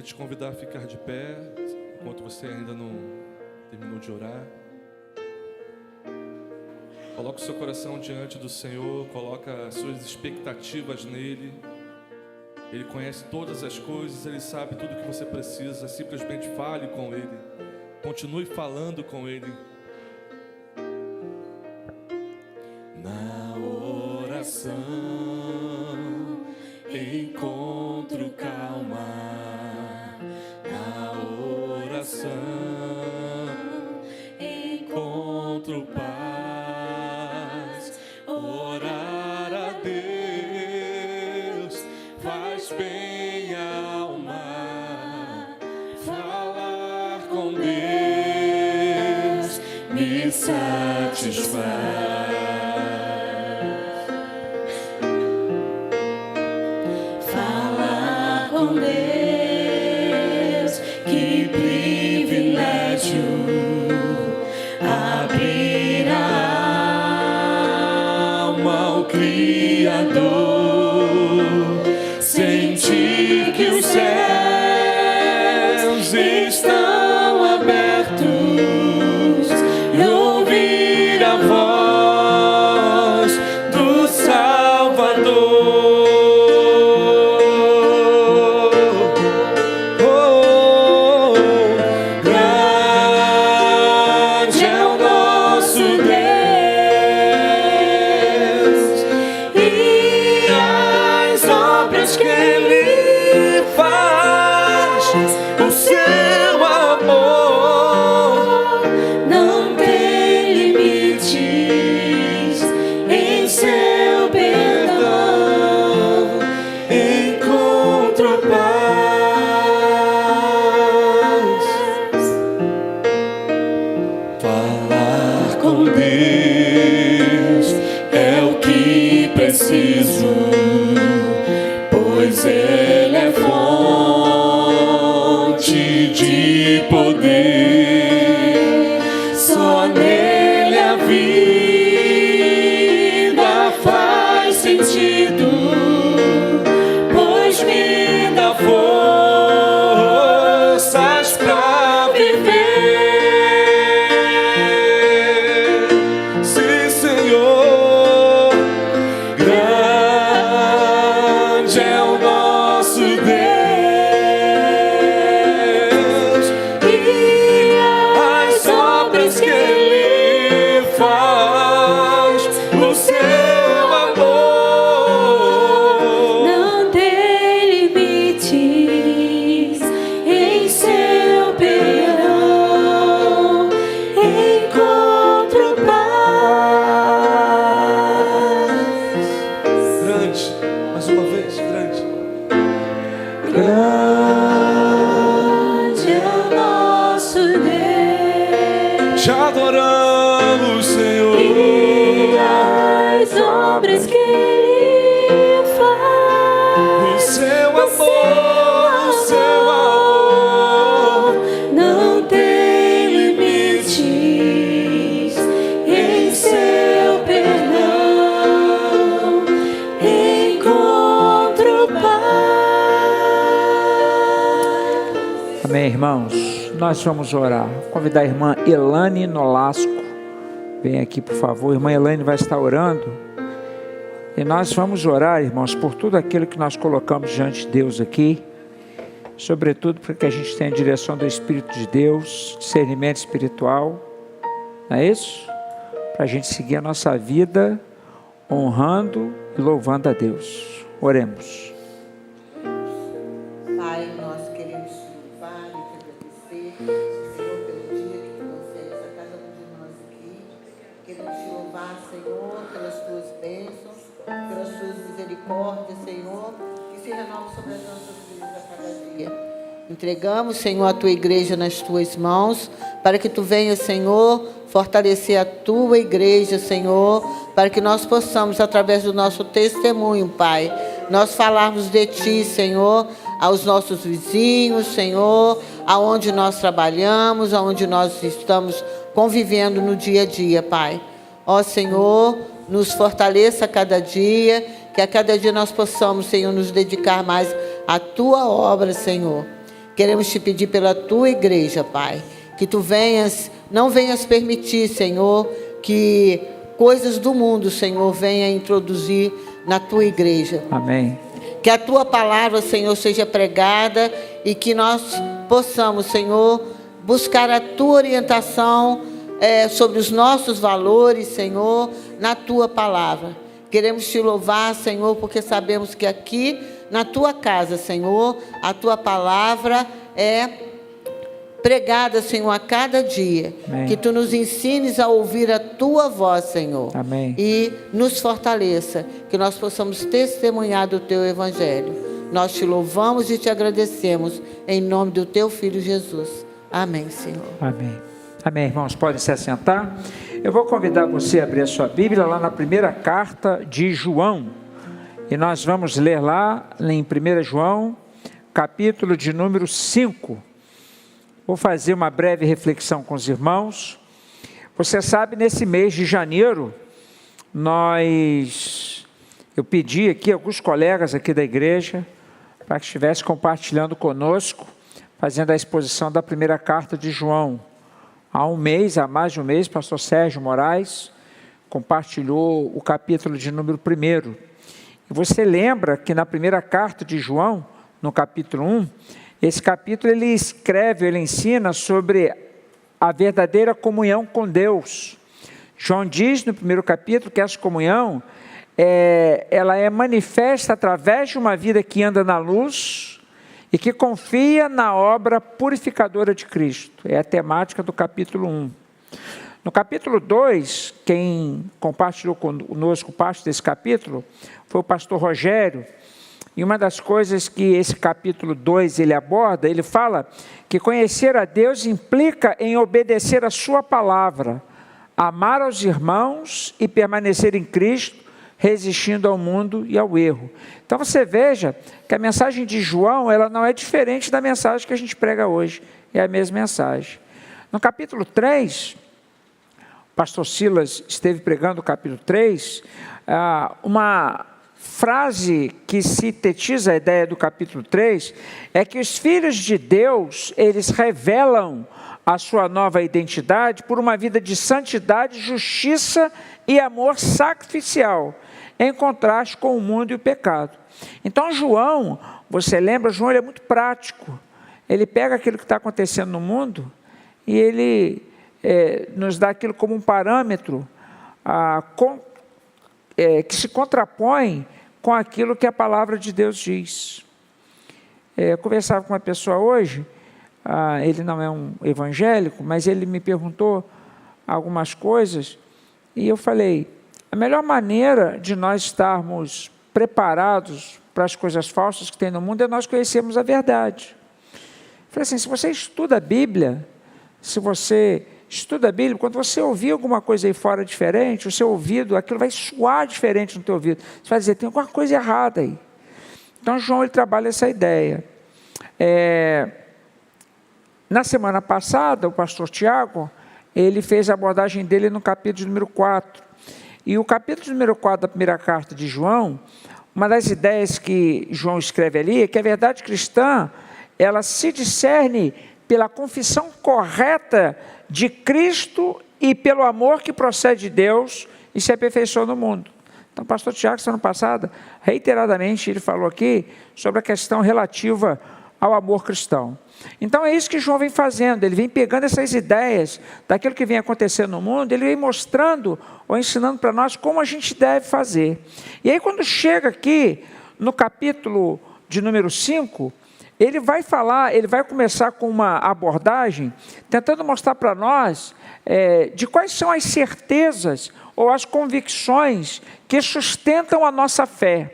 te convidar a ficar de pé, enquanto você ainda não terminou de orar. Coloca o seu coração diante do Senhor, coloca as suas expectativas nele. Ele conhece todas as coisas, Ele sabe tudo o que você precisa. Simplesmente fale com Ele, continue falando com Ele. Na oração encontro calma, na oração encontro paz. Orar a Deus faz bem à alma, falar com Deus me satisfaz. Sentir que os céus estão abertos e ouvir a voz do Salvador. Grande é o nosso Deus e as obras que Ele faz, o seu amor não tem limites. Em seu perdão encontro paz. Falar com Deus é o que preciso, pois Ele é fonte de poder. Só nele a vida faz sentido, pois me dá forças pra viver. Sim, Senhor, grande é o nosso Deus e as obras que Ele faz, o seu amor não tem limites. Em seu perdão encontro paz. grande, mais uma vez, grande. Grande é o nosso Deus Te adoramos, Senhor. e as obras que Ele O faz, seu amor não tem limites. Em seu perdão encontro paz. Amém, irmãos? Nós vamos orar. Vou convidar a irmã Elane Nolasco. Vem aqui, por favor. A irmã Elane vai estar orando. E nós vamos orar, irmãos, por tudo aquilo que nós colocamos diante de Deus aqui. Sobretudo para que a gente tenha a direção do Espírito de Deus, discernimento espiritual. Não é isso? Para a gente seguir a nossa vida honrando e louvando a Deus. Oremos. Pai, nós queremos te louvar e te agradecer, Senhor, pelo dia que tu concedeste a cada um de nós aqui. Queremos te louvar, Senhor, pelas tuas bênçãos, pelas tuas misericórdias, Senhor, que se renovam sobre as nossas vidas a cada dia. Entregamos, Senhor, a tua igreja nas tuas mãos, para que tu venhas, Senhor, fortalecer a tua igreja, Senhor, para que nós possamos, através do nosso testemunho, Pai, nós falarmos de ti, Senhor, aos nossos vizinhos, Senhor, aonde nós trabalhamos, aonde nós estamos convivendo no dia a dia, Pai. Ó Senhor, nos fortaleça a cada dia, que a cada dia nós possamos, Senhor, nos dedicar mais à tua obra, Senhor. Queremos te pedir pela tua igreja, Pai, que tu não venhas permitir, Senhor, que coisas do mundo, Senhor, venha introduzir na tua igreja. Amém. Que a tua palavra, Senhor, seja pregada e que nós possamos, Senhor, buscar a tua orientação sobre os nossos valores, Senhor, na tua palavra. Queremos te louvar, Senhor, porque sabemos que aqui na tua casa, Senhor, a tua palavra é pregada, Senhor, a cada dia. Amém. Que tu nos ensines a ouvir a tua voz, Senhor. Amém. E nos fortaleça, que nós possamos testemunhar do teu evangelho. Nós te louvamos e te agradecemos em nome do teu filho Jesus. Amém, Senhor. Amém. Amém, irmãos, podem se assentar. Eu vou convidar você a abrir a sua Bíblia lá na primeira carta de João. E nós vamos ler lá em 1 João, capítulo de número 5. Vou fazer uma breve reflexão com os irmãos. Você sabe, nesse mês de janeiro, eu pedi aqui a alguns colegas aqui da igreja para que estivesse compartilhando conosco, fazendo a exposição da primeira carta de João. Há mais de um mês, o pastor Sérgio Moraes compartilhou o capítulo de número 1. E você lembra que na primeira carta de João, no capítulo 1, esse capítulo ele ensina sobre a verdadeira comunhão com Deus. João diz no primeiro capítulo que essa comunhão, ela é manifesta através de uma vida que anda na luz e que confia na obra purificadora de Cristo. É a temática do capítulo 1. No capítulo 2, quem compartilhou conosco parte desse capítulo foi o pastor Rogério. E uma das coisas que esse capítulo 2 ele aborda, ele fala que conhecer a Deus implica em obedecer a sua palavra, amar aos irmãos e permanecer em Cristo, resistindo ao mundo e ao erro. Então você veja que a mensagem de João, ela não é diferente da mensagem que a gente prega hoje, é a mesma mensagem. No capítulo 3, o pastor Silas esteve pregando o capítulo 3, uma frase que sintetiza a ideia do capítulo 3 é que os filhos de Deus, eles revelam a sua nova identidade por uma vida de santidade, justiça e amor sacrificial, em contraste com o mundo e o pecado. Então João, você lembra, João ele é muito prático. Ele pega aquilo que está acontecendo no mundo e ele nos dá aquilo como um parâmetro que se contrapõe com aquilo que a palavra de Deus diz. Eu conversava com uma pessoa hoje, ele não é um evangélico, mas ele me perguntou algumas coisas, e eu falei, a melhor maneira de nós estarmos preparados para as coisas falsas que tem no mundo é nós conhecermos a verdade. Eu falei assim, se você estuda a Bíblia, quando você ouvir alguma coisa aí fora diferente, o seu ouvido, aquilo vai soar diferente no teu ouvido. Você vai dizer, tem alguma coisa errada aí. Então, João, ele trabalha essa ideia. Na semana passada, o pastor Tiago, ele fez a abordagem dele no capítulo número 4. E o capítulo número 4 da primeira carta de João, uma das ideias que João escreve ali, é que a verdade cristã, ela se discerne pela confissão correta de Cristo e pelo amor que procede de Deus e se aperfeiçoa no mundo. Então, o pastor Tiago, semana passada, reiteradamente, ele falou aqui sobre a questão relativa ao amor cristão. Então, é isso que João vem fazendo, ele vem pegando essas ideias daquilo que vem acontecendo no mundo, ele vem mostrando ou ensinando para nós como a gente deve fazer. E aí, quando chega aqui no capítulo de número 5, ele vai começar com uma abordagem, tentando mostrar para nós de quais são as certezas ou as convicções que sustentam a nossa fé.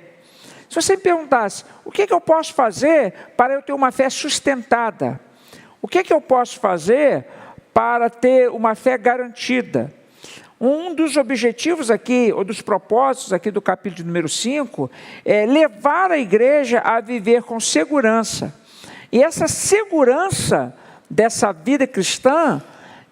Se você me perguntasse, o que eu posso fazer para eu ter uma fé sustentada? O que eu posso fazer para ter uma fé garantida? Um dos objetivos aqui, ou dos propósitos aqui do capítulo número 5, é levar a igreja a viver com segurança. E essa segurança dessa vida cristã,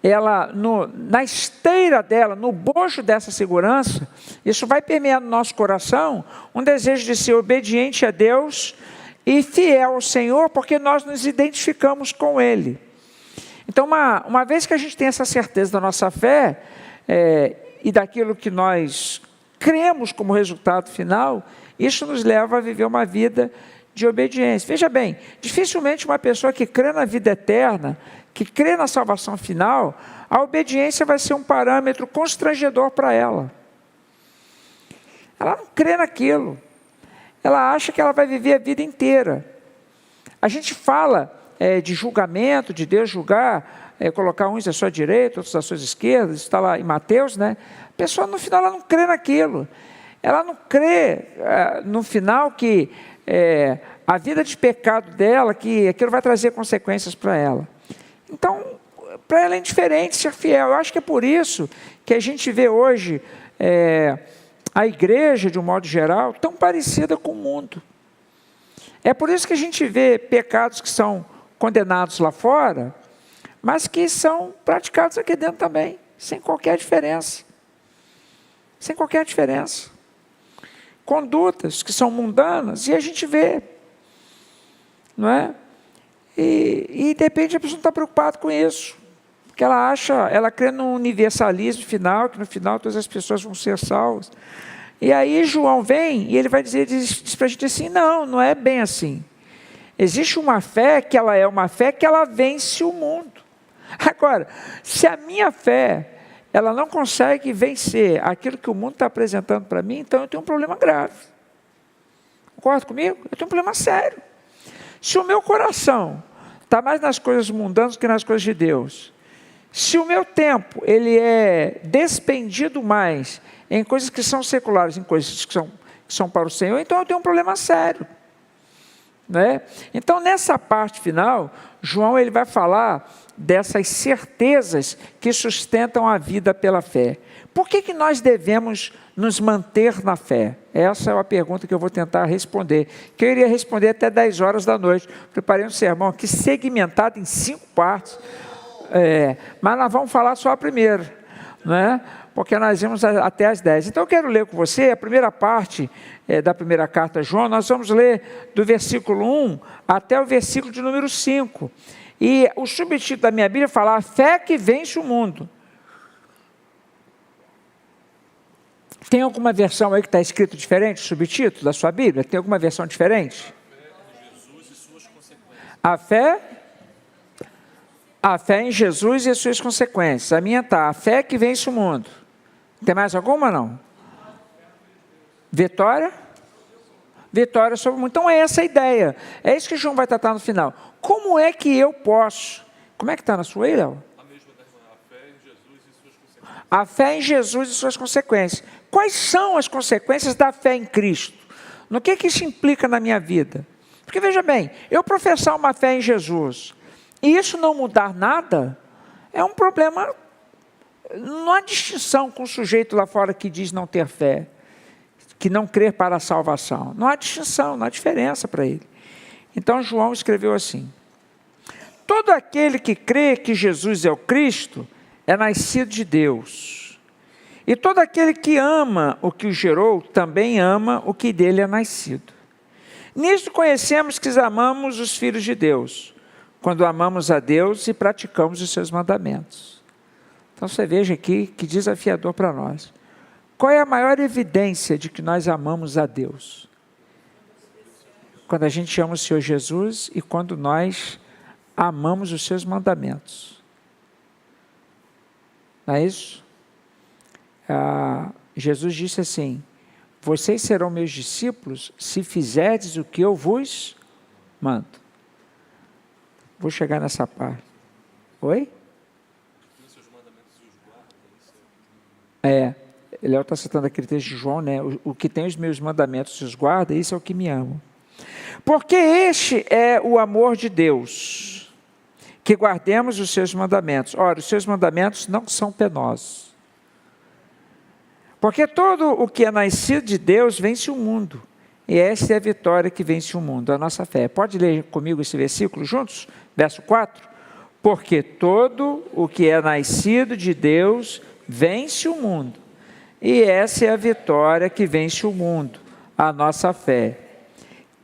ela, na esteira dela, no bojo dessa segurança, isso vai permear no nosso coração um desejo de ser obediente a Deus e fiel ao Senhor, porque nós nos identificamos com Ele. Então, uma vez que a gente tem essa certeza da nossa fé, e daquilo que nós cremos como resultado final, isso nos leva a viver uma vida de obediência. Veja bem, dificilmente uma pessoa que crê na vida eterna, que crê na salvação final, a obediência vai ser um parâmetro constrangedor para ela. Ela não crê naquilo. Ela acha que ela vai viver a vida inteira. A gente fala de julgamento, de Deus julgar, colocar uns à sua direita, outros à sua esquerda, isso está lá em Mateus, né? A pessoa no final ela não crê naquilo. Ela não crê no final que a vida de pecado dela, que aquilo vai trazer consequências para ela. Então, para ela é indiferente ser fiel. Eu acho que é por isso que a gente vê hoje a igreja, de um modo geral, tão parecida com o mundo. É por isso que a gente vê pecados que são condenados lá fora, mas que são praticados aqui dentro também, sem qualquer diferença. Sem qualquer diferença. Condutas que são mundanas, e a gente vê, não é? E de repente a pessoa não está preocupada com isso, porque ela crê no universalismo final, que no final todas as pessoas vão ser salvas. E aí João vem e ele vai diz para a gente assim, não é bem assim. Existe uma fé que ela é uma fé que ela vence o mundo. Agora, se a minha fé, ela não consegue vencer aquilo que o mundo está apresentando para mim, então eu tenho um problema grave. Concorda comigo? Eu tenho um problema sério. Se o meu coração está mais nas coisas mundanas do que nas coisas de Deus, se o meu tempo ele é despendido mais em coisas que são seculares, em coisas que são para o Senhor, então eu tenho um problema sério. Né? Então, nessa parte final, João ele vai falar dessas certezas que sustentam a vida pela fé. Por que nós devemos nos manter na fé? Essa é uma pergunta que eu vou tentar responder, que eu iria responder até 10 horas da noite. Preparei um sermão aqui segmentado em 5 partes, mas nós vamos falar só a primeira, né? Porque nós vamos até as 10. Então eu quero ler com você a primeira parte da primeira carta a João. Nós vamos ler do versículo 1 até o versículo de número 5. E o subtítulo da minha Bíblia fala: a fé que vence o mundo. Tem alguma versão aí que está escrito diferente, o subtítulo da sua Bíblia? Tem alguma versão diferente? A fé em Jesus e as suas consequências. A minha está: a fé que vence o mundo. Tem mais alguma, não? Vitória? Vitória sobre o mundo. Então é essa a ideia. É isso que João vai tratar no final. Como é que eu posso... Como é que está na sua aí, Léo? A mesma da irmã. A fé em Jesus e suas consequências. A fé em Jesus e suas consequências. Quais são as consequências da fé em Cristo? No que isso implica na minha vida? Porque veja bem, eu professar uma fé em Jesus e isso não mudar nada, é um problema. Não há distinção com o sujeito lá fora que diz não ter fé, que não crer para a salvação. Não há distinção, não há diferença para ele. Então João escreveu assim: todo aquele que crê que Jesus é o Cristo é nascido de Deus. E todo aquele que ama o que o gerou também ama o que dele é nascido. Nisto conhecemos que amamos os filhos de Deus, quando amamos a Deus e praticamos os seus mandamentos. Então você veja aqui que desafiador para nós. Qual é a maior evidência de que nós amamos a Deus? Quando a gente ama o Senhor Jesus e quando nós amamos os seus mandamentos. Não é isso? Jesus disse assim: vocês serão meus discípulos se fizerdes o que eu vos mando. Vou chegar nessa parte. Oi? Léo está citando aquele texto de João, né? O que tem os meus mandamentos e os guarda, isso é o que me ama. Porque este é o amor de Deus, que guardemos os seus mandamentos. Ora, os seus mandamentos não são penosos. Porque todo o que é nascido de Deus vence o mundo. E essa é a vitória que vence o mundo, a nossa fé. Pode ler comigo esse versículo juntos? Verso 4. Porque todo o que é nascido de Deus vence o mundo. E essa é a vitória que vence o mundo, a nossa fé.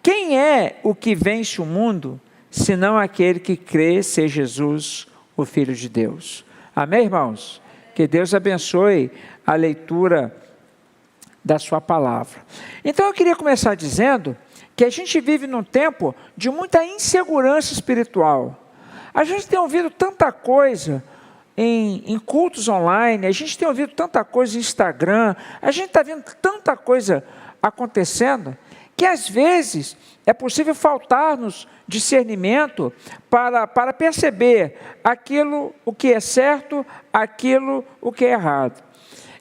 quem é o que vence o mundo, senão aquele que crê ser Jesus, o Filho de Deus? Amém, irmãos? Que Deus abençoe a leitura da sua palavra. Então eu queria começar dizendo que a gente vive num tempo de muita insegurança espiritual. A gente tem ouvido tanta coisa em cultos online, a gente tem ouvido tanta coisa no Instagram, a gente está vendo tanta coisa acontecendo, que às vezes é possível faltar-nos discernimento para perceber aquilo o que é certo, aquilo o que é errado.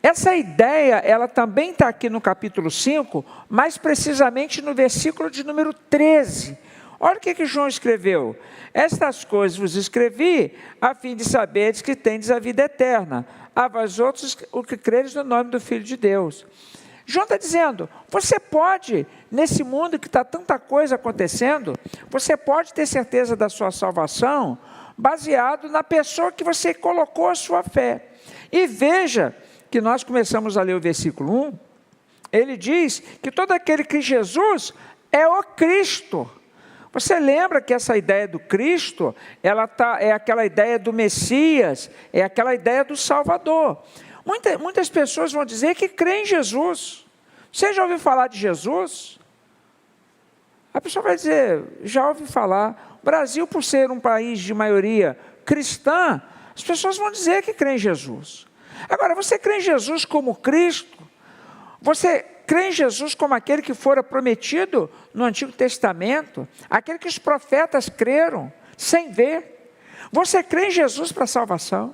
Essa ideia, ela também está aqui no capítulo 5, mais precisamente no versículo de número 13. Olha o que João escreveu. Estas coisas vos escrevi, a fim de saberes que tendes a vida eterna. A vós outros, o que creres no nome do Filho de Deus. João está dizendo, você pode, nesse mundo que está tanta coisa acontecendo, você pode ter certeza da sua salvação, baseado na pessoa que você colocou a sua fé. E veja que nós começamos a ler o versículo 1, ele diz que todo aquele que Jesus é o Cristo. Você lembra que essa ideia do Cristo, é aquela ideia do Messias, é aquela ideia do Salvador. Muitas pessoas vão dizer que creem em Jesus. Você já ouviu falar de Jesus? A pessoa vai dizer, já ouvi falar. O Brasil, por ser um país de maioria cristã, as pessoas vão dizer que creem em Jesus. Agora, você crê em Jesus como Cristo? Você crê em Jesus como aquele que fora prometido no Antigo Testamento? Aquele que os profetas creram, sem ver? Você crê em Jesus para a salvação?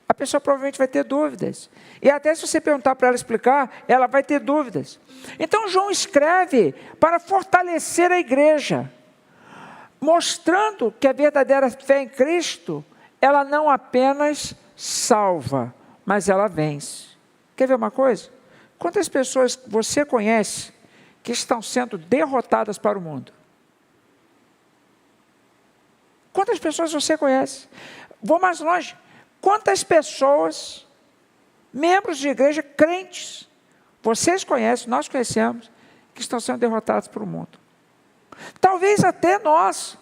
A pessoa provavelmente vai ter dúvidas. E até se você perguntar para ela explicar, ela vai ter dúvidas. Então João escreve para fortalecer a igreja, mostrando que a verdadeira fé em Cristo, ela não apenas salva, mas ela vence. Quer ver uma coisa? Quantas pessoas você conhece que estão sendo derrotadas para o mundo? Quantas pessoas você conhece? Vou mais longe. Quantas pessoas, membros de igreja, crentes, vocês conhecem, nós conhecemos, que estão sendo derrotados para o mundo? Talvez até nós,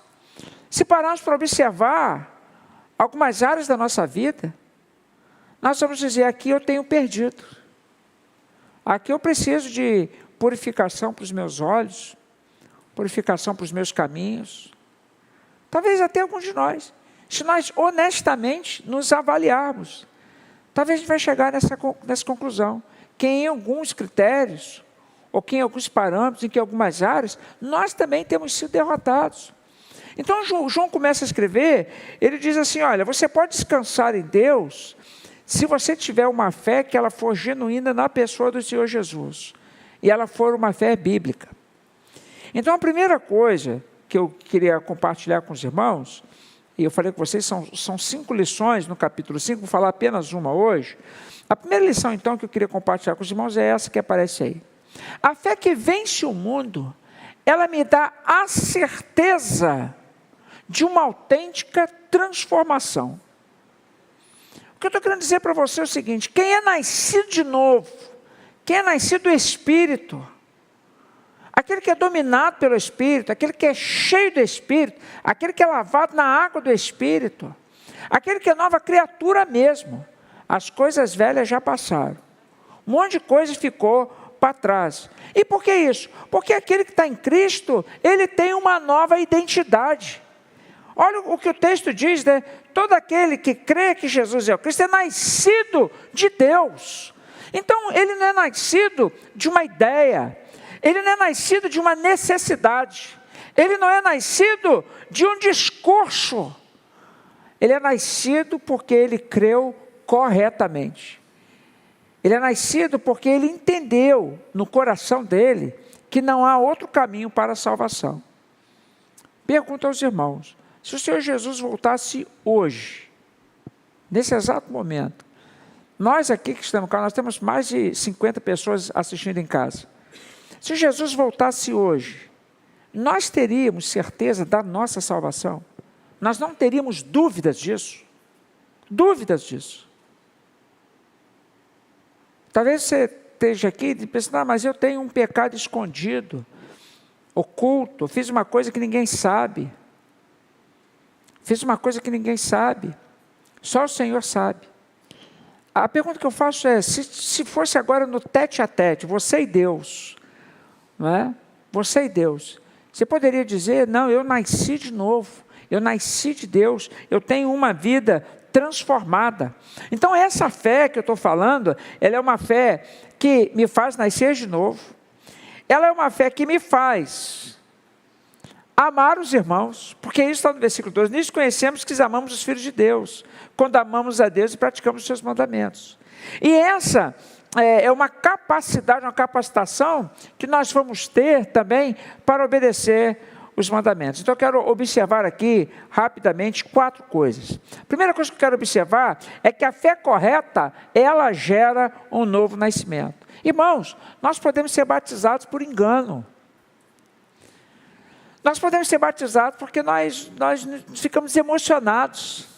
se pararmos para observar algumas áreas da nossa vida, nós vamos dizer, aqui eu tenho perdido. Aqui eu preciso de purificação para os meus olhos, purificação para os meus caminhos. Talvez até alguns de nós, se nós honestamente nos avaliarmos, talvez a gente vai chegar nessa conclusão, que em alguns critérios, ou que em alguns parâmetros, em que em algumas áreas, nós também temos sido derrotados. Então João começa a escrever, ele diz assim, olha, você pode descansar em Deus, se você tiver uma fé que ela for genuína na pessoa do Senhor Jesus, e ela for uma fé bíblica. Então a primeira coisa que eu queria compartilhar com os irmãos, e eu falei com vocês, são 5 lições no capítulo 5, vou falar apenas uma hoje. A primeira lição então que eu queria compartilhar com os irmãos é essa que aparece aí. A fé que vence o mundo, ela me dá a certeza de uma autêntica transformação. O que eu estou querendo dizer para você é o seguinte, quem é nascido de novo, quem é nascido do Espírito, aquele que é dominado pelo Espírito, aquele que é cheio do Espírito, aquele que é lavado na água do Espírito, aquele que é nova criatura mesmo, as coisas velhas já passaram, um monte de coisa ficou para trás. E por que isso? Porque aquele que está em Cristo, ele tem uma nova identidade. Olha o que o texto diz, né? Todo aquele que crê que Jesus é o Cristo é nascido de Deus. Então, ele não é nascido de uma ideia, ele não é nascido de uma necessidade, ele não é nascido de um discurso, ele é nascido porque ele creu corretamente. Ele é nascido porque ele entendeu no coração dele que não há outro caminho para a salvação. Pergunto aos irmãos, se o Senhor Jesus voltasse hoje, nesse exato momento, nós aqui que estamos cá, nós temos mais de 50 pessoas assistindo em casa. Se Jesus voltasse hoje, nós teríamos certeza da nossa salvação? Nós não teríamos dúvidas disso? Dúvidas disso. Talvez você esteja aqui e pense, mas eu tenho um pecado escondido. oculto, fiz uma coisa que ninguém sabe. Fiz uma coisa que ninguém sabe. Só o Senhor sabe. A pergunta que eu faço é, se fosse agora no tete a tete, você e Deus, não é? Você e Deus, você poderia dizer, não, eu nasci de novo, eu nasci de Deus, eu tenho uma vida transformada. Então essa fé que eu estou falando, ela é uma fé que me faz nascer de novo. Ela é uma fé que me faz amar os irmãos, porque isso está no versículo 12, nisso conhecemos que amamos os filhos de Deus, quando amamos a Deus e praticamos os seus mandamentos. E essa é uma capacidade, uma capacitação que nós vamos ter também para obedecer os mandamentos. Então eu quero observar aqui rapidamente 4 coisas. A primeira coisa que eu quero observar é que a fé correta, ela gera um novo nascimento. Irmãos, nós podemos ser batizados por engano. Nós podemos ser batizados porque nós ficamos emocionados.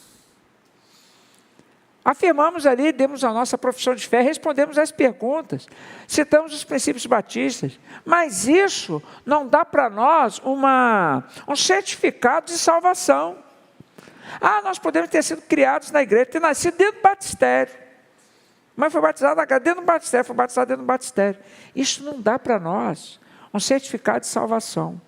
Afirmamos ali, demos a nossa profissão de fé, respondemos as perguntas, citamos os princípios batistas, mas isso não dá para nós um certificado de salvação. Nós podemos ter sido criados na igreja, ter nascido dentro do batistério, mas foi batizado dentro do batistério, foi batizado dentro do batistério. Isso não dá para nós um certificado de salvação.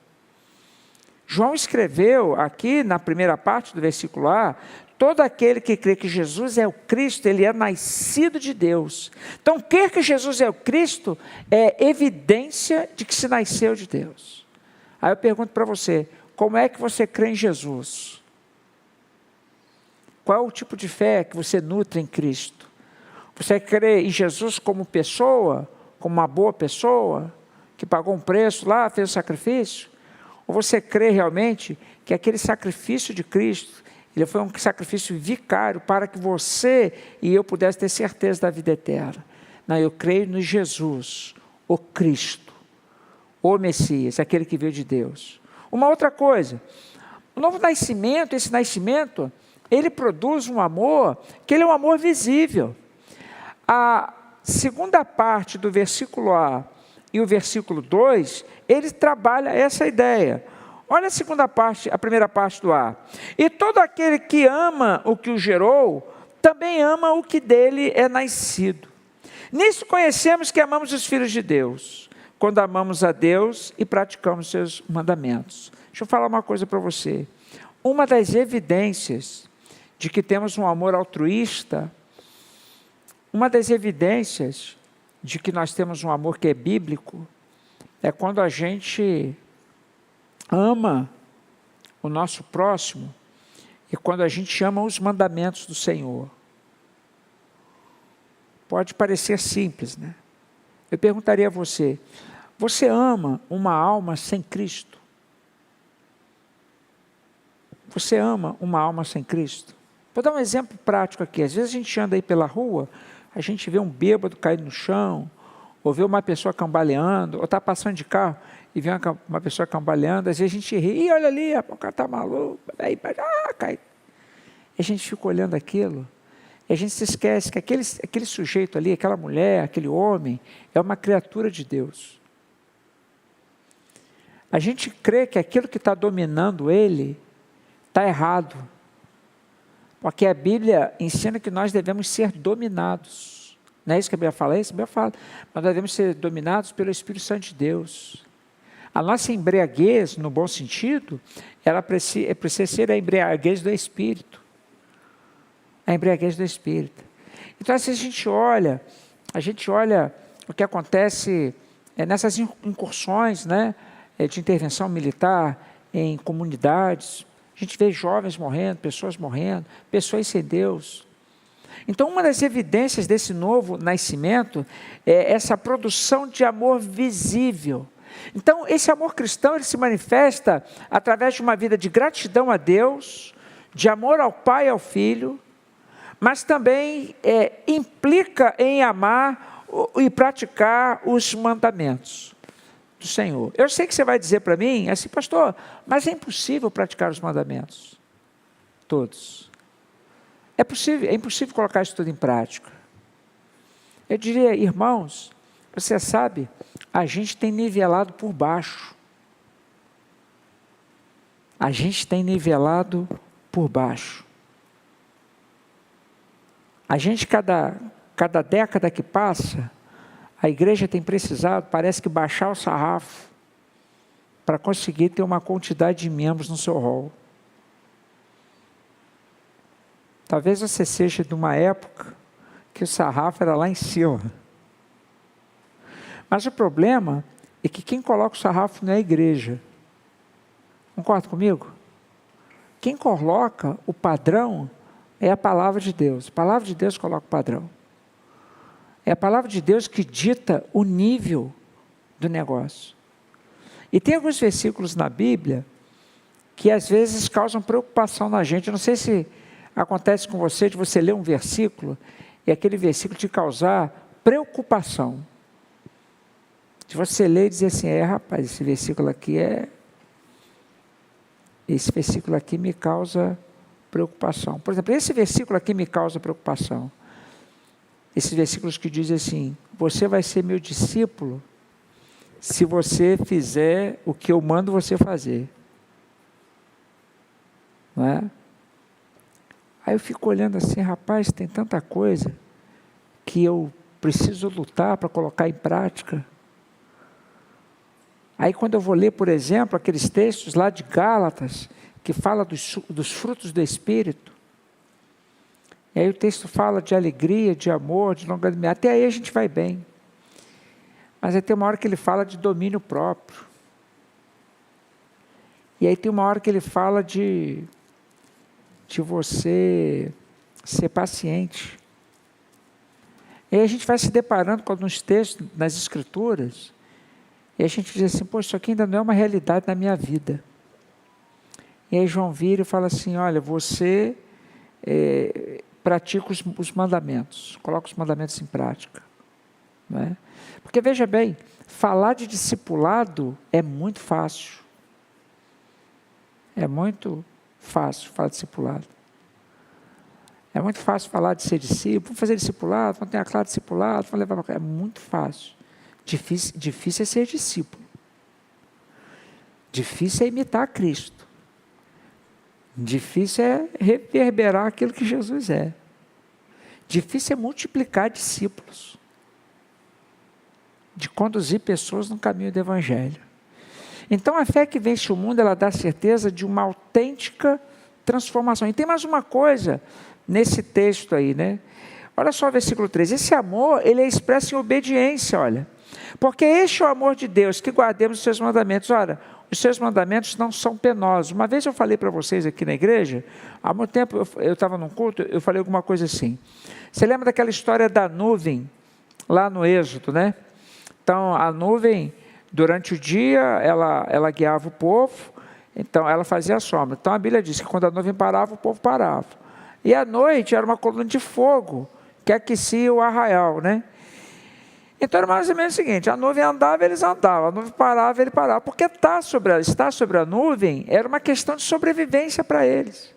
João escreveu aqui na primeira parte do versículo A, todo aquele que crê que Jesus é o Cristo, ele é nascido de Deus. Então, crer que Jesus é o Cristo é evidência de que se nasceu de Deus. Aí eu pergunto para você, como é que você crê em Jesus? Qual é o tipo de fé que você nutre em Cristo? Você crê em Jesus como pessoa, como uma boa pessoa, que pagou um preço lá, fez o sacrifício? Ou você crê realmente que aquele sacrifício de Cristo, ele foi um sacrifício vicário para que você e eu pudesse ter certeza da vida eterna? Não, eu creio no Jesus, o Cristo, o Messias, aquele que veio de Deus. Uma outra coisa, o novo nascimento, esse nascimento, ele produz um amor, que ele é um amor visível. A segunda parte do versículo A e o versículo 2, ele trabalha essa ideia. Olha a segunda parte, a primeira parte do A. E todo aquele que ama o que o gerou, também ama o que dele é nascido. Nisso conhecemos que amamos os filhos de Deus, quando amamos a Deus e praticamos seus mandamentos. Deixa eu falar uma coisa para você. Uma das evidências de que temos um amor altruísta, uma das evidências de que nós temos um amor que é bíblico, é quando a gente ama o nosso próximo e quando a gente ama os mandamentos do Senhor. Pode parecer simples, né? Eu perguntaria a você, você ama uma alma sem Cristo? Você ama uma alma sem Cristo? Vou dar um exemplo prático aqui. Às vezes a gente anda aí pela rua, a gente vê um bêbado caído no chão, ou vê uma pessoa cambaleando, ou está passando de carro e vê uma pessoa cambaleando, às vezes a gente ri, olha ali, o cara está maluco, aí, cai. E a gente fica olhando aquilo, e a gente se esquece que aquele sujeito ali, aquela mulher, aquele homem, é uma criatura de Deus. A gente crê que aquilo que está dominando ele está errado. Porque a Bíblia ensina que nós devemos ser dominados. Não é isso que a Bíblia fala? É isso que a Bíblia fala. Nós devemos ser dominados pelo Espírito Santo de Deus. A nossa embriaguez, no bom sentido, ela precisa ser a embriaguez do Espírito. A embriaguez do Espírito. Então, se a gente olha o que acontece nessas incursões, né, de intervenção militar em comunidades. A gente vê jovens morrendo, pessoas sem Deus. Então, uma das evidências desse novo nascimento é essa produção de amor visível. Então, esse amor cristão, ele se manifesta através de uma vida de gratidão a Deus, de amor ao Pai e ao Filho, mas também implica em amar e praticar os mandamentos do Senhor. Eu sei que você vai dizer para mim, assim, pastor, mas é impossível praticar os mandamentos, todos. É impossível colocar isso tudo em prática. Eu diria, irmãos, você sabe, a gente tem nivelado por baixo. a gente tem nivelado por baixo. A gente, cada década que passa, a igreja tem precisado, parece que baixar o sarrafo para conseguir ter uma quantidade de membros no seu hall. Talvez você seja de uma época que o sarrafo era lá em cima. Mas o problema é que quem coloca o sarrafo não é a igreja. Concorda comigo? Quem coloca o padrão é a palavra de Deus. A palavra de Deus coloca o padrão. É a palavra de Deus que dita o nível do negócio. E tem alguns versículos na Bíblia que às vezes causam preocupação na gente. Eu não sei se acontece com você, de você ler um versículo e aquele versículo te causar preocupação. De você ler e dizer assim, rapaz, esse versículo aqui me causa preocupação. Por exemplo, esse versículo aqui me causa preocupação. Esses versículos que dizem assim, você vai ser meu discípulo se você fizer o que eu mando você fazer. Não é? Aí eu fico olhando assim, rapaz, tem tanta coisa que eu preciso lutar para colocar em prática. Aí quando eu vou ler, por exemplo, aqueles textos lá de Gálatas, que fala dos frutos do Espírito, e aí o texto fala de alegria, de amor, de longanimidade, até aí a gente vai bem. Mas aí tem uma hora que ele fala de domínio próprio. E aí tem uma hora que ele fala de você ser paciente. E aí a gente vai se deparando com alguns textos nas Escrituras, e a gente diz assim, poxa, isso aqui ainda não é uma realidade na minha vida. E aí João vira e fala assim, olha, você pratica os mandamentos, coloca os mandamentos em prática. Não é? Porque veja bem, falar de discipulado é muito fácil. É muito fácil falar de discipulado. É muito fácil falar de ser discípulo, vamos fazer discipulado, vamos ter a clara discipulado, vamos levar para... É muito fácil. Difícil é ser discípulo. Difícil é imitar a Cristo. Difícil é reverberar aquilo que Jesus é. Difícil é multiplicar discípulos. De conduzir pessoas no caminho do Evangelho. Então a fé que vence o mundo, ela dá certeza de uma autêntica transformação. E tem mais uma coisa nesse texto aí, né? Olha só o versículo 3. Esse amor, ele é expresso em obediência, olha. Porque este é o amor de Deus, que guardemos os seus mandamentos. Olha, os seus mandamentos não são penosos. Uma vez eu falei para vocês aqui na igreja, há muito tempo eu estava num culto, eu falei alguma coisa assim. Você lembra daquela história da nuvem, lá no Êxodo, né? Então, a nuvem, durante o dia, ela guiava o povo, então ela fazia a sombra. Então, a Bíblia diz que quando a nuvem parava, o povo parava. E à noite, era uma coluna de fogo, que aquecia o arraial, né? Então, era mais ou menos o seguinte, a nuvem andava, eles andavam, a nuvem parava, ele parava. Porque estar sobre a nuvem era uma questão de sobrevivência para eles.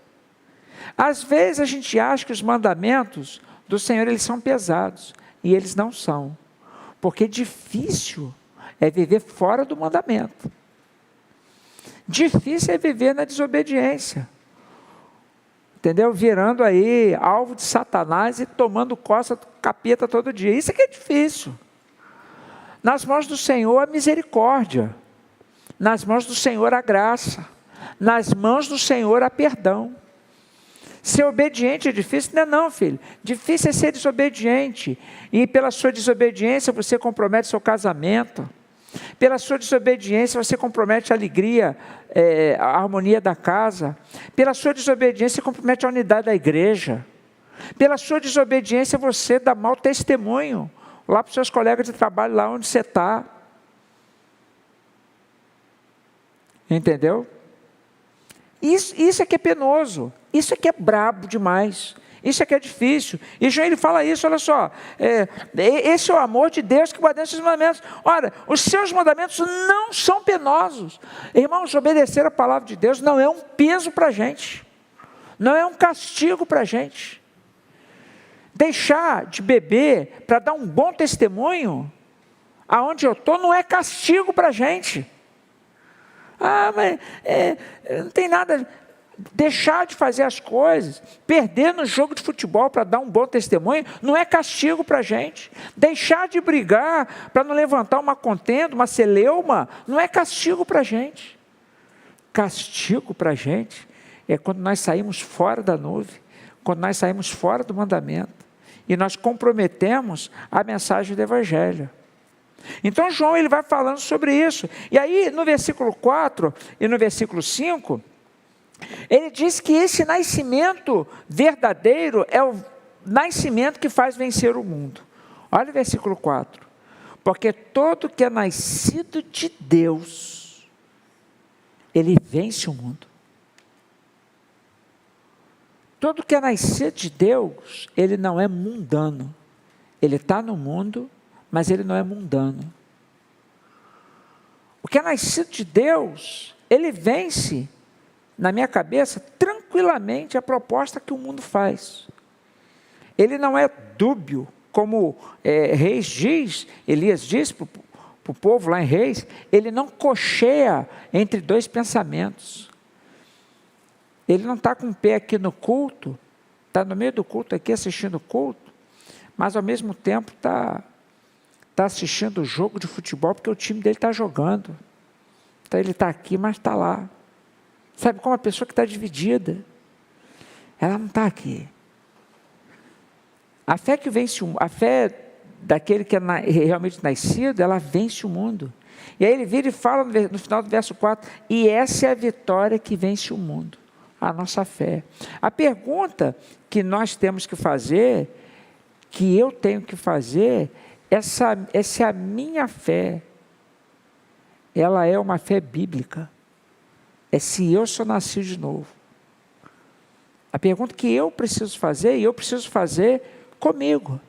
Às vezes, a gente acha que os mandamentos do Senhor, eles são pesados, e eles não são. Porque difícil é viver fora do mandamento. Difícil é viver na desobediência. Entendeu? Virando aí alvo de Satanás e tomando coça do capeta todo dia. Isso é que é difícil. Nas mãos do Senhor a misericórdia. Nas mãos do Senhor a graça. Nas mãos do Senhor a perdão. Ser obediente é difícil? Não, filho. Difícil é ser desobediente. E pela sua desobediência você compromete seu casamento. Pela sua desobediência você compromete a alegria, a harmonia da casa. Pela sua desobediência você compromete a unidade da igreja. Pela sua desobediência você dá mau testemunho lá para os seus colegas de trabalho, lá onde você está. Entendeu? Isso é que é penoso. Isso é que é brabo demais. Isso é que é difícil. E João, ele fala isso, olha só. Esse é o amor de Deus que guarda esses mandamentos. Olha, os seus mandamentos não são penosos. Irmãos, obedecer a palavra de Deus não é um peso para a gente. Não é um castigo para a gente. Deixar de beber para dar um bom testemunho, aonde eu estou, não é castigo para a gente. Mas não tem nada. Deixar de fazer as coisas, perder no jogo de futebol para dar um bom testemunho, não é castigo para a gente. Deixar de brigar para não levantar uma contenda, uma celeuma, não é castigo para a gente. Castigo para a gente é quando nós saímos fora da nuvem, quando nós saímos fora do mandamento, e nós comprometemos a mensagem do Evangelho. Então João ele vai falando sobre isso. E aí no versículo 4 e no versículo 5, ele diz que esse nascimento verdadeiro é o nascimento que faz vencer o mundo. Olha o versículo 4. Porque todo que é nascido de Deus, ele vence o mundo. Todo que é nascido de Deus, ele não é mundano. Ele está no mundo, mas ele não é mundano. O que é nascido de Deus, ele vence, na minha cabeça, tranquilamente a proposta que o mundo faz. Ele não é dúbio, como Reis diz, Elias diz para o povo lá em Reis, ele não cocheia entre dois pensamentos. Ele não está com o pé aqui no culto, está no meio do culto aqui assistindo o culto, mas ao mesmo tempo está assistindo o jogo de futebol porque o time dele está jogando. Então ele está aqui, mas está lá. Sabe como a pessoa que está dividida, ela não está aqui. A fé que vence a fé daquele que é realmente nascido, ela vence o mundo. E aí ele vira e fala no final do verso 4, e essa é a vitória que vence o mundo, a nossa fé. A pergunta que nós temos que fazer, que eu tenho que fazer, essa é a minha fé, ela é uma fé bíblica. É se eu sou nascido de novo. A pergunta que eu preciso fazer, e eu preciso fazer comigo.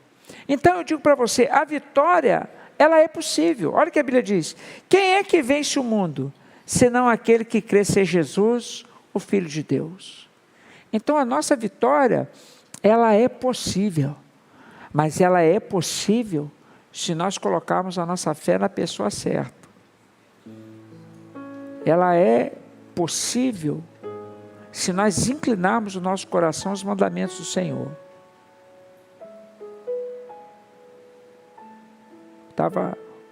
Então eu digo para você, a vitória, ela é possível. Olha o que a Bíblia diz. Quem é que vence o mundo? Senão aquele que crê ser Jesus, o Filho de Deus. Então a nossa vitória, ela é possível. Mas ela é possível se nós colocarmos a nossa fé na pessoa certa. Ela é possível se nós inclinarmos o nosso coração aos mandamentos do Senhor.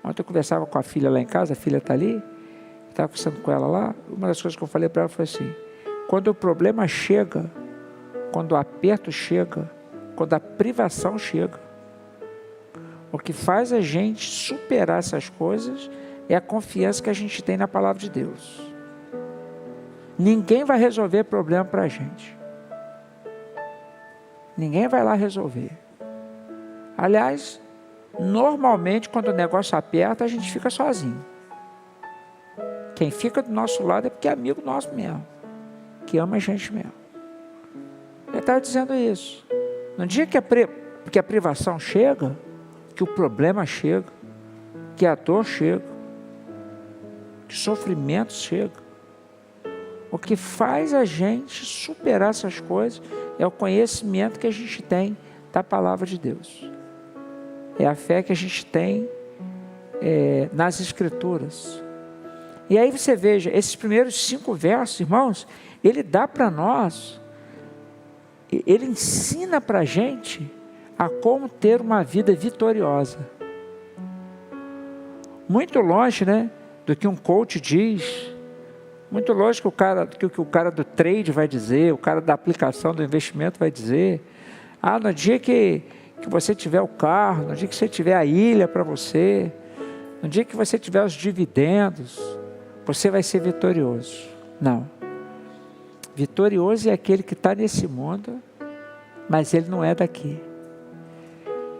Ontem eu conversava com a filha lá em casa, a filha está ali, estava conversando com ela lá, uma das coisas que eu falei para ela foi assim, quando o problema chega, quando o aperto chega, quando a privação chega, o que faz a gente superar essas coisas é a confiança que a gente tem na palavra de Deus. Ninguém vai resolver problema para a gente. Ninguém vai lá resolver. Aliás, normalmente quando o negócio aperta, a gente fica sozinho. Quem fica do nosso lado é porque é amigo nosso mesmo, que ama a gente mesmo. Ele estava dizendo isso. No dia que a privação chega, que o problema chega, que a dor chega, que o sofrimento chega, o que faz a gente superar essas coisas é o conhecimento que a gente tem da palavra de Deus. É a fé que a gente tem nas Escrituras. E aí você veja, esses primeiros 5 versos, irmãos, ele dá para nós, ele ensina para a gente a como ter uma vida vitoriosa. Muito longe, né, do que um coach diz, muito longe do que o cara do trade vai dizer, o cara da aplicação do investimento vai dizer. No dia que você tiver o carro, no dia que você tiver a ilha para você, no dia que você tiver os dividendos, você vai ser vitorioso. Não. Vitorioso é aquele que está nesse mundo, mas ele não é daqui.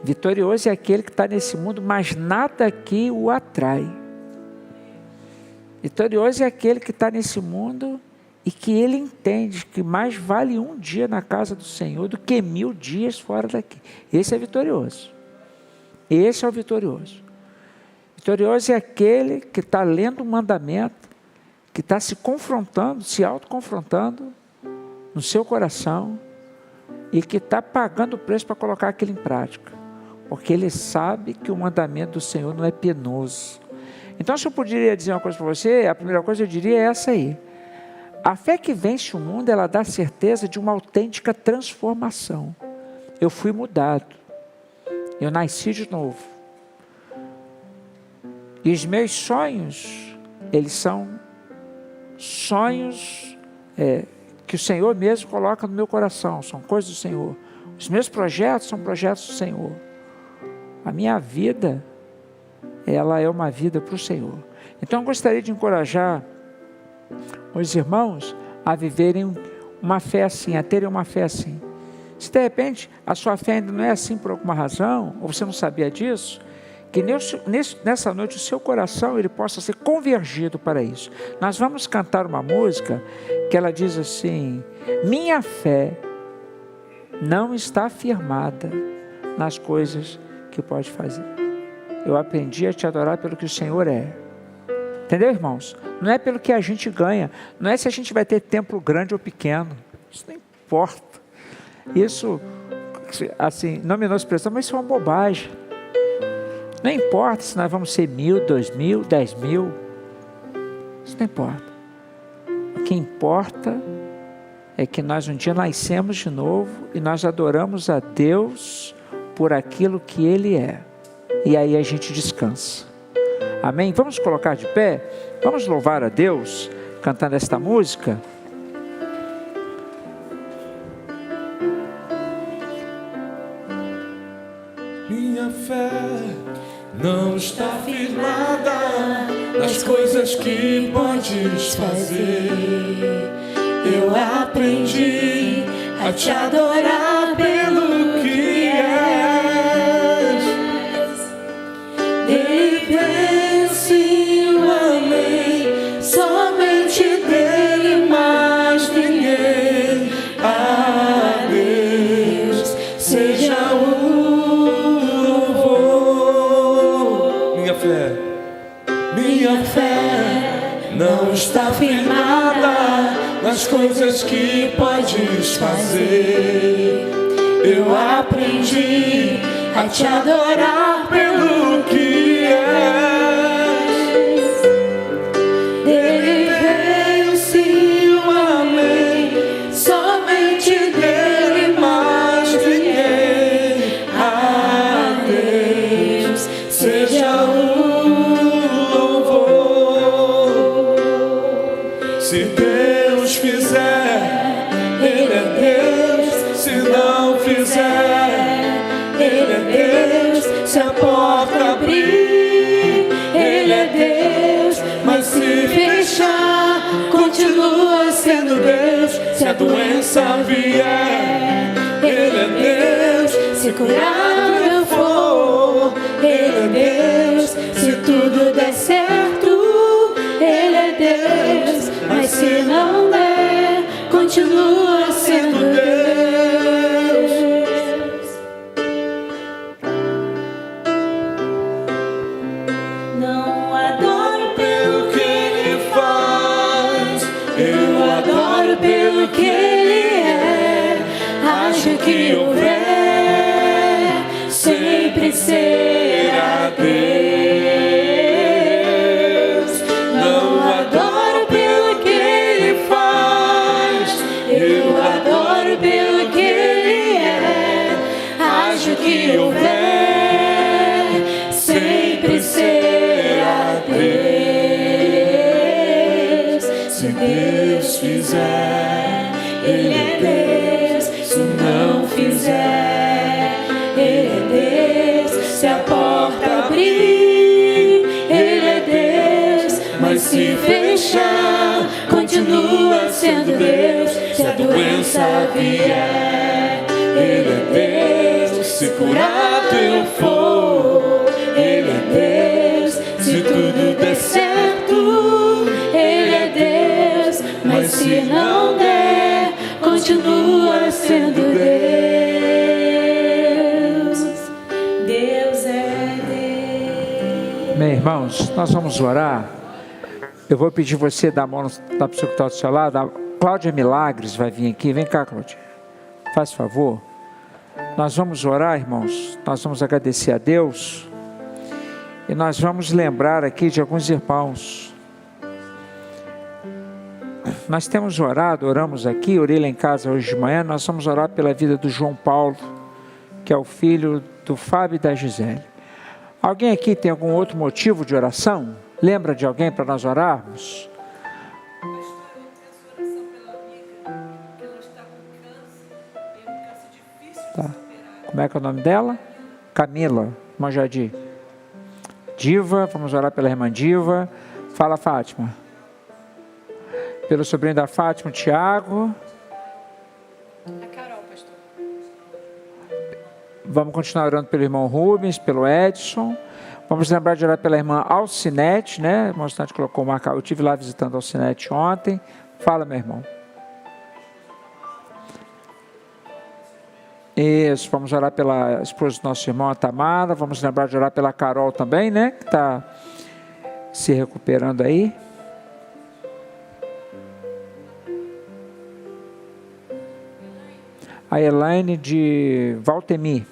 Vitorioso é aquele que está nesse mundo, mas nada aqui o atrai. Vitorioso é aquele que está nesse mundo e que ele entende que mais vale um dia na casa do Senhor do que 1000 dias fora daqui. Esse é vitorioso. Esse é o vitorioso. Vitorioso é aquele que está lendo o mandamento, que está se confrontando, se autoconfrontando no seu coração e que está pagando o preço para colocar aquilo em prática. Porque ele sabe que o mandamento do Senhor não é penoso. Então, se eu poderia dizer uma coisa para você, a primeira coisa eu diria é essa aí. A fé que vence o mundo, ela dá certeza de uma autêntica transformação. Eu fui mudado. Eu nasci de novo. E os meus sonhos, eles são sonhos que o Senhor mesmo coloca no meu coração. São coisas do Senhor. Os meus projetos são projetos do Senhor. A minha vida, ela é uma vida para o Senhor. Então eu gostaria de encorajar os irmãos a viverem uma fé assim, a terem uma fé assim. Se de repente a sua fé ainda não é assim por alguma razão, ou você não sabia disso, que nessa noite o seu coração ele possa ser convergido para isso. Nós vamos cantar uma música que ela diz assim: minha fé não está firmada nas coisas que pode fazer. Eu aprendi a te adorar pelo que o Senhor é. Entendeu, irmãos? Não é pelo que a gente ganha, não é se a gente vai ter templo grande ou pequeno, isso não importa. Isso, assim, não menosprezando, mas isso é uma bobagem. Não importa se nós vamos ser 1.000, 2.000, 10.000, isso não importa. O que importa é que nós um dia nascemos de novo e nós adoramos a Deus por aquilo que Ele é. E aí a gente descansa. Amém? Vamos colocar de pé? Vamos louvar a Deus cantando esta música? Minha fé não está firmada nas coisas que podes fazer. Eu aprendi a te adorar pelo que és. Dele vence o amém, somente dele mais ninguém. A Deus seja o louvor. Minha fé não está firmada nas coisas que podes fazer. Eu aprendi a te adorar pelo que és. Dele vence o amém, somente dele mais ninguém. A Deus seja o louvor. Se Deus fizer, Ele é Deus. Se não fizer, Ele é Deus. Se a porta abrir, Ele é Deus. Mas se fechar, continua sendo Deus. Se a doença vier, Ele é Deus. Se curar eu for, Ele é Deus. Se tudo der certo, Ele é Deus. Mas se não der, continua sendo Deus. Não adoro pelo que Ele faz, Eu adoro pelo que Ele é. Haja que houver, sempre será Deus. Não adoro pelo que Ele faz, eu adoro pelo que Ele é. Haja que houver, sempre será Deus. Se Deus fizer, Ele é Deus. Se não fizer, Ele é Deus. Se a porta abrir, Ele é Deus. Mas se fechar, continua sendo Deus. Se a doença vier, Ele é Deus. Se curado eu for, Ele é Deus. Se tudo der certo, Ele é Deus. Mas se não der, continua sendo Deus. Deus é Deus. Bem, irmãos, nós vamos orar. Eu vou pedir você dar a mão na pessoa que está do seu lado. A Cláudia Milagres vai vir aqui. Vem cá, Cláudia. Faz favor. Nós vamos orar, irmãos. Nós vamos agradecer a Deus. E nós vamos lembrar aqui de alguns irmãos. Nós temos oramos aqui, orei lá em casa hoje de manhã, nós vamos orar pela vida do João Paulo, que é o filho do Fábio e da Gisele. Alguém aqui tem algum outro motivo de oração? Lembra de alguém para nós orarmos? Tá. Como é que é o nome dela? Camila, irmã Jadir. Diva, vamos orar pela irmã Diva. Fala, Fátima. Pelo sobrinho da Fátima, Tiago. A Carol, pastor. Vamos continuar orando pelo irmão Rubens, pelo Edson. Vamos lembrar de orar pela irmã Alcinete, né? A irmã Alcinete colocou o marcar. Eu estive lá visitando a Alcinete ontem. Fala, meu irmão. Isso, vamos orar pela esposa do nosso irmão, a Tamara. Vamos lembrar de orar pela Carol também, né? Que está se recuperando aí. A Elaine de Valtemi,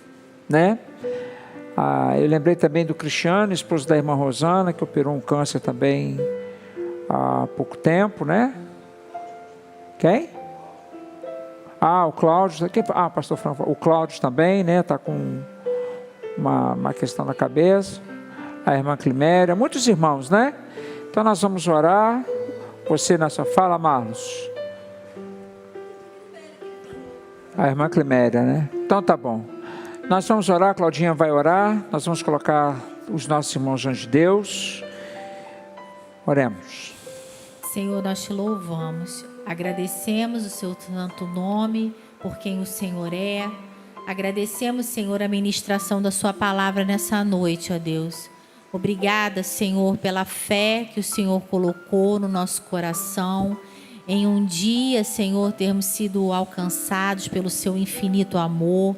né? Eu lembrei também do Cristiano, esposo da irmã Rosana, que operou um câncer também há pouco tempo, né? Quem? O Cláudio. Pastor Franco. O Cláudio também, né? Está com uma questão na cabeça. A irmã Climéria. Muitos irmãos, né? Então nós vamos orar. Você na sua fala, Marlos. A irmã Climéria, né? Então tá bom. Nós vamos orar, Claudinha vai orar. Nós vamos colocar os nossos irmãos diante de Deus. Oremos. Senhor, nós te louvamos. Agradecemos o seu santo nome, por quem o Senhor é. Agradecemos, Senhor, a ministração da sua palavra nessa noite, ó Deus. Obrigada, Senhor, pela fé que o Senhor colocou no nosso coração. Em um dia, Senhor, termos sido alcançados pelo seu infinito amor.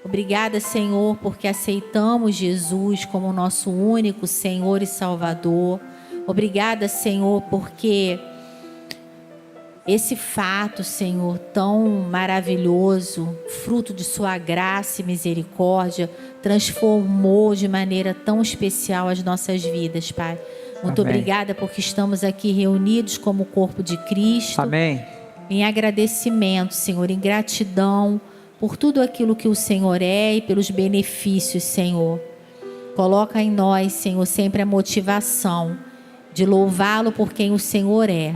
Obrigada, Senhor, porque aceitamos Jesus como nosso único Senhor e Salvador. Obrigada, Senhor, porque esse fato, Senhor, tão maravilhoso, fruto de sua graça e misericórdia, transformou de maneira tão especial as nossas vidas, Pai. Muito Amém. Obrigada porque estamos aqui reunidos como corpo de Cristo. Amém. Em agradecimento, Senhor, em gratidão por tudo aquilo que o Senhor é e pelos benefícios, Senhor. Coloca em nós, Senhor, sempre a motivação de louvá-lo por quem o Senhor é.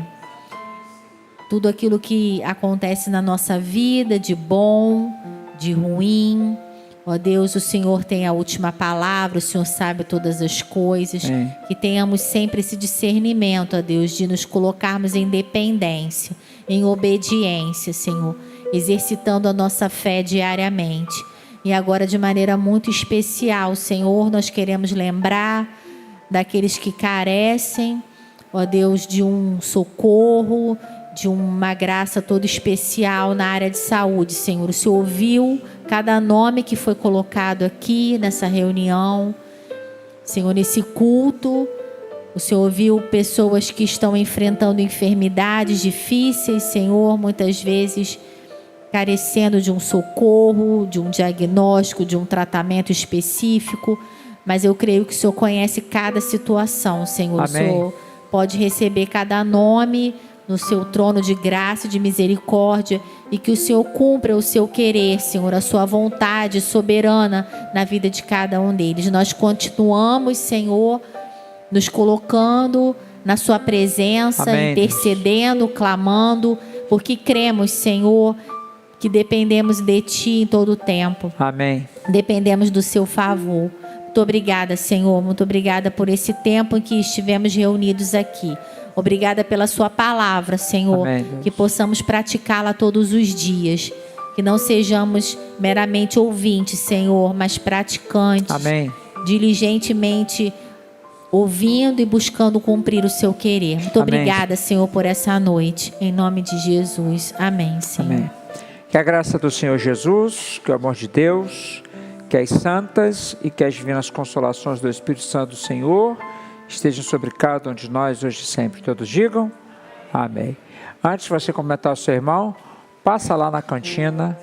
Tudo aquilo que acontece na nossa vida, de bom, de ruim. Ó Deus, o Senhor tem a última palavra, o Senhor sabe todas as coisas. Que tenhamos sempre esse discernimento, ó Deus, de nos colocarmos em dependência, em obediência, Senhor, exercitando a nossa fé diariamente. E agora, de maneira muito especial, Senhor, nós queremos lembrar daqueles que carecem, ó Deus, de um socorro, de uma graça toda especial na área de saúde, Senhor. O Senhor ouviu cada nome que foi colocado aqui nessa reunião, Senhor, nesse culto. O Senhor ouviu pessoas que estão enfrentando enfermidades difíceis, Senhor, muitas vezes carecendo de um socorro, de um diagnóstico, de um tratamento específico. Mas eu creio que o Senhor conhece cada situação, Senhor. Amém. O Senhor pode receber cada nome no seu trono de graça e de misericórdia, e que o Senhor cumpra o seu querer, Senhor, a sua vontade soberana na vida de cada um deles. Nós continuamos, Senhor, nos colocando na sua presença, Amém, intercedendo, Deus, clamando, porque cremos, Senhor, que dependemos de Ti em todo o tempo. Amém. Dependemos do seu favor. Muito obrigada, Senhor. Muito obrigada por esse tempo em que estivemos reunidos aqui. Obrigada pela sua palavra, Senhor. Amém, que possamos praticá-la todos os dias. Que não sejamos meramente ouvintes, Senhor, mas praticantes. Amém. Diligentemente ouvindo e buscando cumprir o seu querer. Muito Amém. Obrigada, Senhor, por essa noite. Em nome de Jesus. Amém, Senhor. Amém. Que a graça do Senhor Jesus, que o amor de Deus, que as santas e que as divinas consolações do Espírito Santo do Senhor estejam sobre cada um de nós hoje e sempre. Todos digam amém. Antes de você comentar o seu irmão, passa lá na cantina,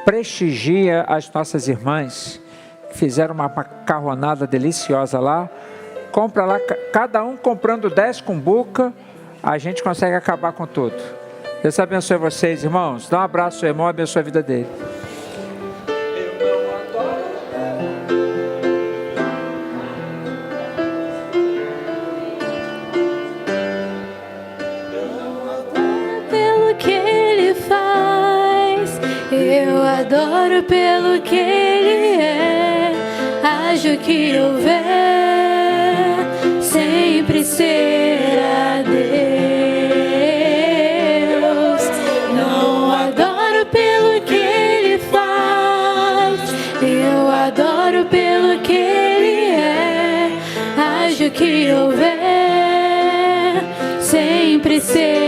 prestigia as nossas irmãs que fizeram uma macarronada deliciosa lá. Compra lá, cada um comprando 10 cumbuca, a gente consegue acabar com tudo. Deus abençoe vocês, irmãos. Dá um abraço ao seu irmão, abençoe a vida dele. Eu adoro pelo que Ele é, acho que houver, sempre será Deus. Não adoro pelo que Ele faz, eu adoro pelo que Ele é, acho que houver, sempre será